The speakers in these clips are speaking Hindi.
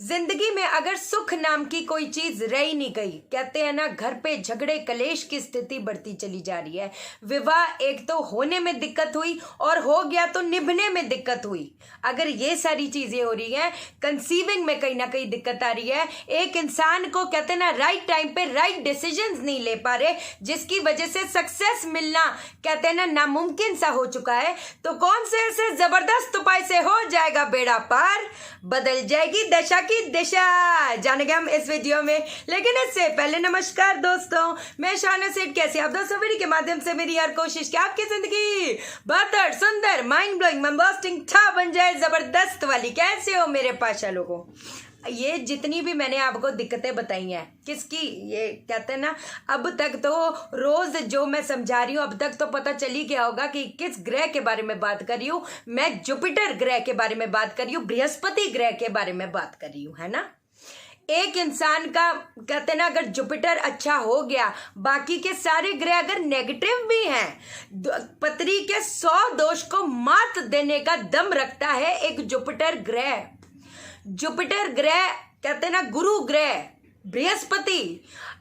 जिंदगी में अगर सुख नाम की कोई चीज रह ही नहीं गई, कहते हैं ना, घर पे झगड़े कलेश की स्थिति बढ़ती चली जा रही है। विवाह एक तो होने में दिक्कत हुई और हो गया तो निभने में दिक्कत हुई। अगर ये सारी चीजें हो रही हैं, कंसीविंग में कहीं ना कहीं दिक्कत आ रही है, एक इंसान को कहते हैं ना राइट टाइम पे राइट डिसीजंस नहीं ले पा रहे, जिसकी वजह से सक्सेस मिलना कहते हैं ना नामुमकिन सा हो चुका है, तो कौन से ऐसे जबरदस्त उपाय से हो जाएगा बेड़ा पार, बदल जाएगी दशा की दिशा, जानेंगे हम इस वीडियो में। लेकिन इससे पहले नमस्कार दोस्तों, मैं शाहना सेठ। कैसे आप दोस्तों? वीडियो के माध्यम से मेरी हर कोशिश कि आपकी जिंदगी बेहतर, सुंदर, माइंड ब्लोइंग, बस्टिंग था बन जाए, जबरदस्त वाली। कैसे हो मेरे पाशा लोगों? ये जितनी भी मैंने आपको दिक्कतें बताई हैं, किसकी, ये कहते हैं ना, अब तक तो रोज जो मैं समझा रही हूँ, अब तक तो पता चल ही गया होगा कि किस ग्रह के बारे में बात कर रही हूँ। मैं जुपिटर ग्रह के बारे में बात कर रही हूँ, बृहस्पति ग्रह के बारे में बात कर रही हूँ, है ना। एक इंसान का कहते हैं ना, अगर जुपिटर अच्छा हो गया, बाकी के सारे ग्रह अगर नेगेटिव भी हैं, पत्री के 100 दोष को मात देने का दम रखता है एक जुपिटर ग्रह। जुपिटर ग्रह कहते हैं ना गुरु ग्रह, बृहस्पति।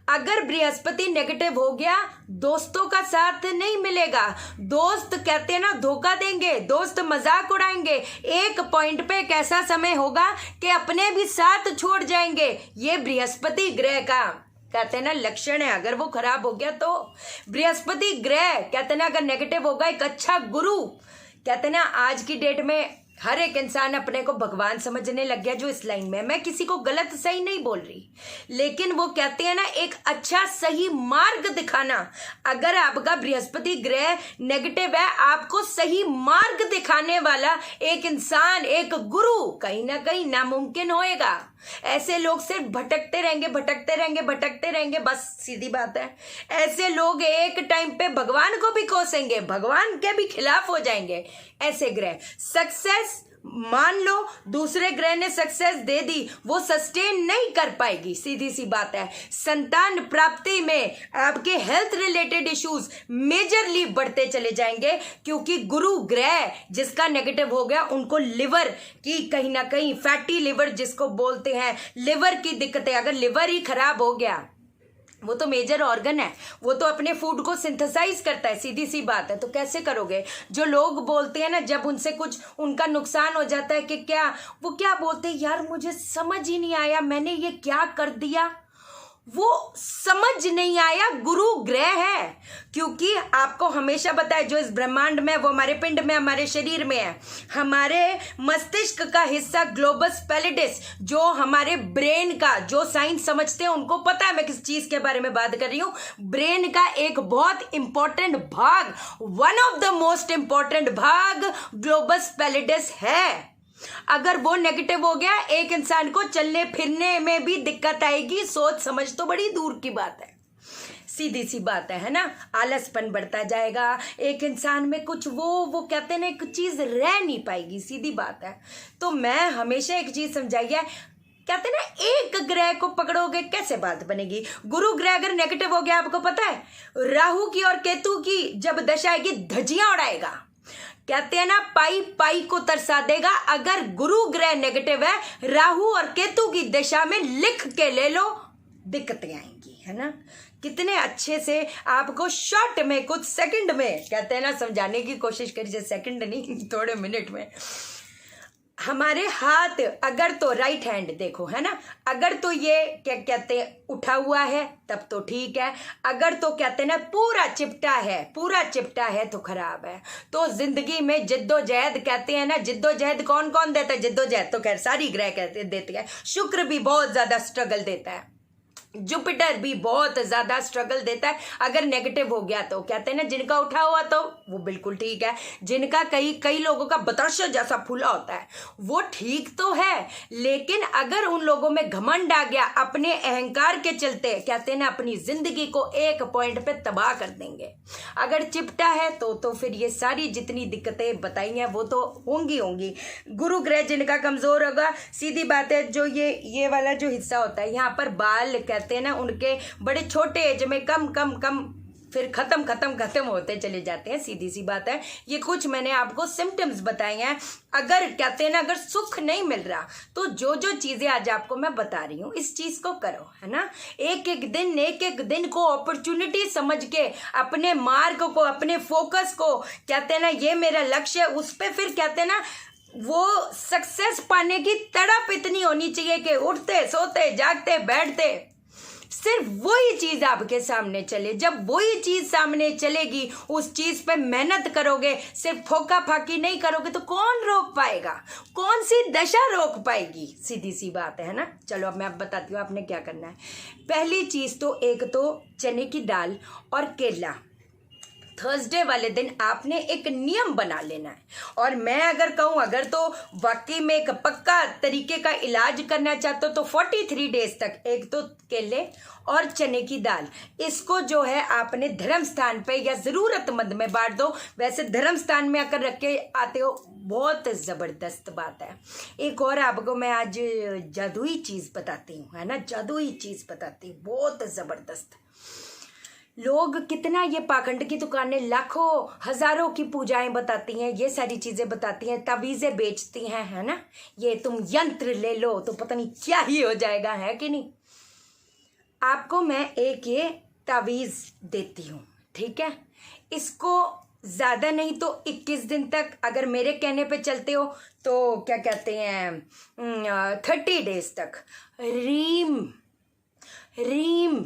अगर बृहस्पति नेगेटिव हो गया, दोस्तों का साथ नहीं मिलेगा, दोस्त कहते हैं ना धोखा देंगे, दोस्त मजाक उड़ाएंगे। एक पॉइंट पे एक ऐसा समय होगा कि अपने भी साथ छोड़ जाएंगे। ये बृहस्पति ग्रह का कहते हैं ना लक्षण है। अगर वो खराब हो गया तो बृहस्पति ग्रह कहते हैं ना अगर नेगेटिव होगा, एक अच्छा गुरु कहते हैं ना, आज की डेट में हर एक इंसान अपने को भगवान समझने लग गया जो इस लाइन में। मैं किसी को गलत सही नहीं बोल रही, लेकिन वो कहते हैं ना एक अच्छा सही मार्ग दिखाना। अगर आपका बृहस्पति ग्रह नेगेटिव है, आपको सही मार्ग दिखाने वाला एक इंसान, एक गुरु कहीं ना कहीं नामुमकिन होएगा। ऐसे लोग सिर्फ भटकते रहेंगे, भटकते रहेंगे, भटकते रहेंगे, बस सीधी बात है। ऐसे लोग एक टाइम पे भगवान को भी कोसेंगे, भगवान के भी खिलाफ हो जाएंगे। ऐसे ग्रह सक्सेस, मान लो दूसरे ग्रह ने सक्सेस दे दी, वो सस्टेन नहीं कर पाएगी, सीधी सी बात है। संतान प्राप्ति में आपके हेल्थ रिलेटेड इश्यूज मेजरली बढ़ते चले जाएंगे, क्योंकि गुरु ग्रह जिसका नेगेटिव हो गया, उनको लिवर की कहीं ना कहीं, फैटी लिवर जिसको बोलते हैं, लिवर की दिक्कतें। अगर लिवर ही खराब हो गया, वो तो मेजर ऑर्गन है, वो तो अपने फूड को सिंथेसाइज करता है, सीधी सी बात है। तो कैसे करोगे? जो लोग बोलते हैं ना, जब उनसे कुछ उनका नुकसान हो जाता है कि क्या, वो क्या बोलते हैं, यार मुझे समझ ही नहीं आया, मैंने ये क्या कर दिया। वो समझ नहीं आया, गुरु ग्रह है। क्योंकि आपको हमेशा बताया, जो इस ब्रह्मांड में, वो हमारे पिंड में, हमारे शरीर में है। हमारे मस्तिष्क का हिस्सा ग्लोबस पैलिडिस, जो हमारे ब्रेन का, जो साइंस समझते हैं उनको पता है मैं किस चीज के बारे में बात कर रही हूं। ब्रेन का एक बहुत इंपॉर्टेंट भाग, one of the most important भाग ग्लोबस पैलिडिस है। अगर वो नेगेटिव हो गया, एक इंसान को चलने फिरने में भी दिक्कत आएगी। सोच समझ तो बड़ी दूर की बात है, सीधी सी बात है ना। आलसपन बढ़ता जाएगा, एक इंसान में कुछ वो कहते हैं ना, एक चीज रह नहीं पाएगी, सीधी बात है। तो मैं हमेशा एक चीज समझाई है, कहते हैं ना एक ग्रह को पकड़ोगे कैसे बात बनेगी। गुरु ग्रह अगर नेगेटिव हो गया, आपको पता है राहु की और केतु की जब दशा आएगी, धज्जियां उड़ाएगा। कहते हैं ना पाई पाई को तरसा देगा। अगर गुरु ग्रह नेगेटिव है, राहु और केतु की दशा में लिख के ले लो, दिक्कतें आएंगी, है ना। कितने अच्छे से आपको शॉर्ट में, कुछ सेकंड में कहते हैं ना समझाने की कोशिश करिए, सेकंड नहीं थोड़े मिनट में। हमारे हाथ अगर तो राइट हैंड देखो, है ना, अगर तो ये क्या कहते हैं उठा हुआ है तब तो ठीक है, अगर तो कहते हैं ना पूरा चिपटा है, पूरा चिपटा है तो खराब है। तो जिंदगी में जिद्दोजहद कहते हैं ना, जिद्दोजहद कौन कौन देता है? जिद्दोजहद तो खैर सारी ग्रह कहते देते हैं। शुक्र भी बहुत ज्यादा स्ट्रगल देता है, जुपिटर भी बहुत ज्यादा स्ट्रगल देता है। अगर नेगेटिव हो गया तो कहते हैं ना, जिनका उठा हुआ तो वो बिल्कुल ठीक है, जिनका कई लोगों का बताशा जैसा फूला होता है वो ठीक तो है, लेकिन अगर उन लोगों में घमंड आ गया, अपने अहंकार के चलते कहते हैं ना अपनी जिंदगी को एक पॉइंट पे तबाह कर देंगे। अगर चिपटा है तो फिर ये सारी जितनी दिक्कतें बताई हैं वो तो होंगी। गुरु ग्रह जिनका कमजोर होगा, सीधी बात है, जो ये वाला जो हिस्सा होता है यहाँ पर, बाल कहते हैं ना, उनके बड़े छोटे एज में कम फिर खत्म होते चले जाते हैं। सीधी सी बात है। ये कुछ मैंने आपको सिम्टम्स बताए हैं। अगर कहते हैं ना, अगर सुख नहीं मिल रहा तो जो जो चीजें आज आपको मैं बता रही हूँ इस चीज को करो, है ना। एक एक दिन को अपॉर्चुनिटी समझ के अपने मार्ग को, अपने फोकस को, कहते हैं ना ये मेरा लक्ष्य है, उस पे फिर कहते हैं ना वो सक्सेस पाने की तड़प इतनी होनी चाहिए कि उठते सोते जागते बैठते सिर्फ वही चीज आपके सामने चले। जब वही चीज सामने चलेगी, उस चीज पे मेहनत करोगे, सिर्फ फोका फाकी नहीं करोगे तो कौन रोक पाएगा, कौन सी दशा रोक पाएगी। सीधी सी बात है ना। चलो अब मैं आप बताती हूँ आपने क्या करना है। पहली चीज तो एक तो चने की दाल और केला। थर्सडे वाले दिन आपने एक नियम बना लेना है। और मैं अगर कहूँ, अगर तो वाकई में एक पक्का तरीके का इलाज करना चाहते हो तो 43 डेज तक एक तो केले और चने की दाल, इसको जो है आपने धर्म स्थान पे या ज़रूरतमंद में बांट दो। वैसे धर्म स्थान में अगर रख के आते हो बहुत ज़बरदस्त बात है। एक और आपको मैं आज जादुई चीज़ बताती हूँ, है ना, जादुई चीज़ बताती हूँ, बहुत ज़बरदस्त। लोग कितना ये पाखंड की दुकानें लाखों हजारों की पूजाएं बताती हैं, ये सारी चीजें बताती हैं, तावीजें बेचती हैं, है ना। ये तुम यंत्र ले लो तो पता नहीं क्या ही हो जाएगा, है कि नहीं। आपको मैं एक ये तावीज देती हूँ, ठीक है। इसको ज़्यादा नहीं तो 21 दिन तक अगर मेरे कहने पे चलते हो तो क्या कहते हैं 30 डेज तक रीम रीम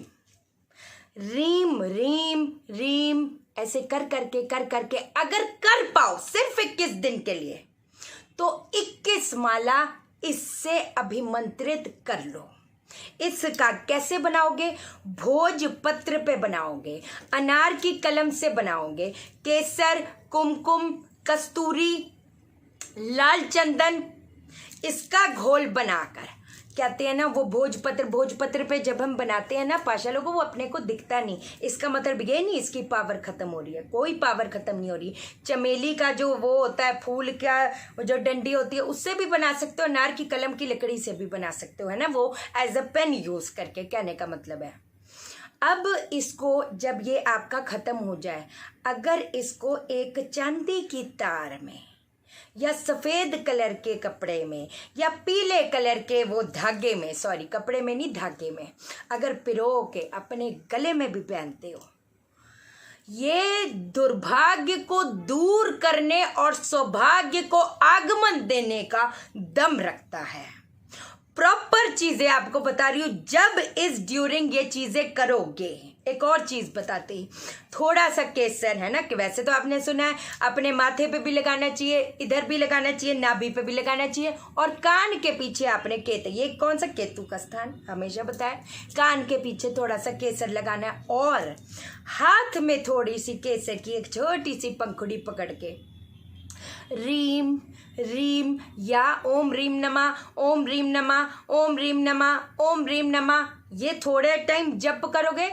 रीम रीम रीम ऐसे कर करके अगर कर पाओ सिर्फ 21 दिन के लिए तो 21 माला इससे अभिमंत्रित कर लो। इसका कैसे बनाओगे? भोजपत्र पे बनाओगे, अनार की कलम से बनाओगे, केसर, कुमकुम, कस्तूरी, लाल चंदन, इसका घोल बनाकर कहते हैं ना वो भोजपत्र पे जब हम बनाते हैं ना पाशा लोगों, वो अपने को दिखता नहीं। इसका मतलब ये नहीं इसकी पावर खत्म हो रही है, कोई पावर खत्म नहीं हो रही। चमेली का जो वो होता है फूल का जो डंडी होती है उससे भी बना सकते हो, अनार की कलम की लकड़ी से भी बना सकते हो, है ना, वो एज अ पेन यूज करके, कहने का मतलब है। अब इसको जब ये आपका खत्म हो जाए, अगर इसको एक चांदी की तार में या सफ़ेद कलर के कपड़े में या पीले कलर के वो धागे में, सॉरी कपड़े में नहीं धागे में, अगर पिरो के अपने गले में भी पहनते हो, ये दुर्भाग्य को दूर करने और सौभाग्य को आगमन देने का दम रखता है। प्रॉपर चीजें आपको बता रही हूँ जब इस ड्यूरिंग ये चीजें करोगे। एक और चीज बताती, थोड़ा सा केसर, है ना, कि वैसे तो आपने सुना है अपने माथे पे भी लगाना चाहिए, इधर भी लगाना चाहिए, नाभि पे भी लगाना चाहिए, और कान के पीछे आपने ये कौन सा केतु का स्थान हमेशा बताया, कान के पीछे थोड़ा सा केसर लगाना है। और हाथ में थोड़ी सी केसर की एक छोटी सी पंखुड़ी पकड़ के रीम रीम या ओम रीम नमः, ओम रीम नमः, ओम रीम नमः, ओम रीम नमः, ये थोड़े टाइम जप करोगे,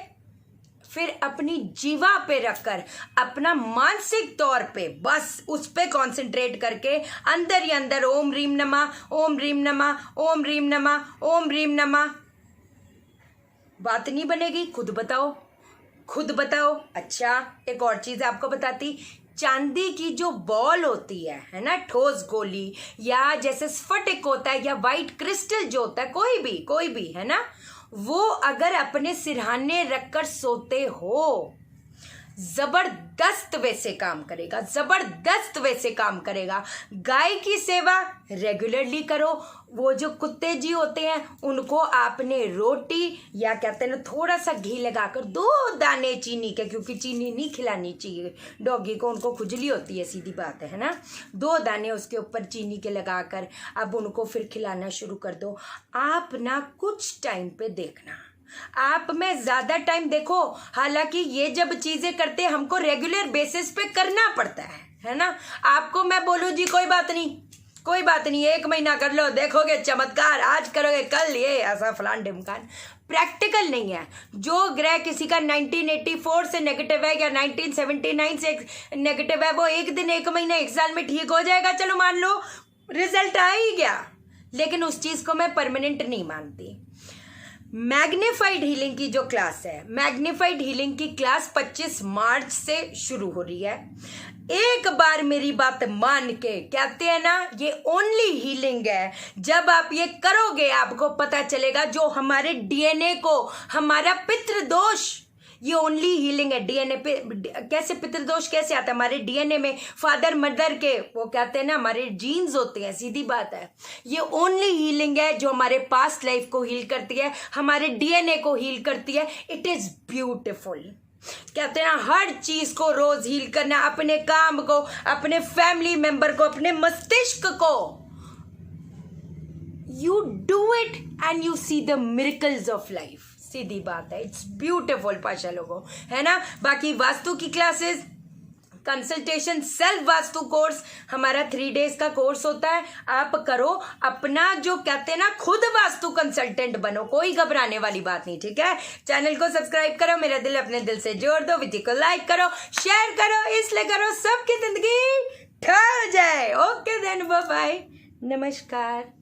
फिर अपनी जीवा पे रखकर अपना मानसिक तौर पे बस उस पे कंसंट्रेट करके अंदर ही अंदर ओम रीम नमः, ओम रीम नमः, ओम रीम नमः, ओम रीम नमः। बात नहीं बनेगी, खुद बताओ। अच्छा एक और चीज आपको बताती, चांदी की जो बॉल होती है ना, ठोस गोली, या जैसे स्फटिक होता है या वाइट क्रिस्टल जो होता है, कोई भी है ना, वो अगर अपने सिरहाने रखकर सोते हो, जबरदस्त वैसे काम करेगा। गाय की सेवा रेगुलरली करो। वो जो कुत्ते जी होते हैं उनको आपने रोटी या कहते हैं ना थोड़ा सा घी लगाकर 2 दाने चीनी के, क्योंकि चीनी नहीं खिलानी चाहिए डॉगी को, उनको खुजली होती है, सीधी बात है ना, 2 दाने उसके ऊपर चीनी के लगाकर अब उनको फिर खिलाना शुरू कर दो। आप ना कुछ टाइम पे देखना, आप में ज्यादा टाइम देखो, हालांकि ये जब चीजें करते हैं हमको रेगुलर बेसिस पे करना पड़ता है ना। आपको मैं बोलूं जी कोई बात नहीं 1 महीना कर लो, देखोगे चमत्कार, आज करोगे कल ये ऐसा फलान ढिमकान, प्रैक्टिकल नहीं है। जो ग्रह किसी का 1984 से नेगेटिव है या 1979 से नेगेटिव है, वो 1 दिन 1 महीना 1 साल में ठीक हो जाएगा, चलो मान लो रिजल्ट आ ही गया, लेकिन उस चीज को मैं परमानेंट नहीं मानती। मैग्नीफाइड हीलिंग की जो क्लास है, मैग्नीफाइड हीलिंग की क्लास 25 मार्च से शुरू हो रही है। एक बार मेरी बात मान के, कहते हैं ना ये ओनली हीलिंग है, जब आप ये करोगे आपको पता चलेगा जो हमारे डीएनए को, हमारा पितृदोष, ये ओनली हीलिंग है। डीएनए पे कैसे पितृदोष कैसे आता है? हमारे डीएनए में फादर मदर के, वो कहते हैं ना हमारे जीन्स होते हैं, सीधी बात है। ये ओनली हीलिंग है जो हमारे पास्ट लाइफ को हील करती है, हमारे डीएनए को हील करती है। It is beautiful. कहते हैं ना हर चीज को रोज हील करना, अपने काम को, अपने फैमिली मेंबर को, अपने मस्तिष्क को। You do it and you see the miracles of life. सीधी बात है, इट्स ब्यूटिफुल पाशा लोगों, है ना। बाकी वास्तु की classes, consultation, self vastu course हमारा 3 days का कोर्स होता है। आप करो अपना, जो कहते हैं ना खुद वास्तु कंसल्टेंट बनो, कोई घबराने वाली बात नहीं, ठीक है। चैनल को सब्सक्राइब करो, मेरा दिल अपने दिल से जोड़ दो, वीडियो को लाइक करो, शेयर करो, इसलिए करो सबकी जिंदगी ठहर जाए। ओके देन, बाय बाय, नमस्कार।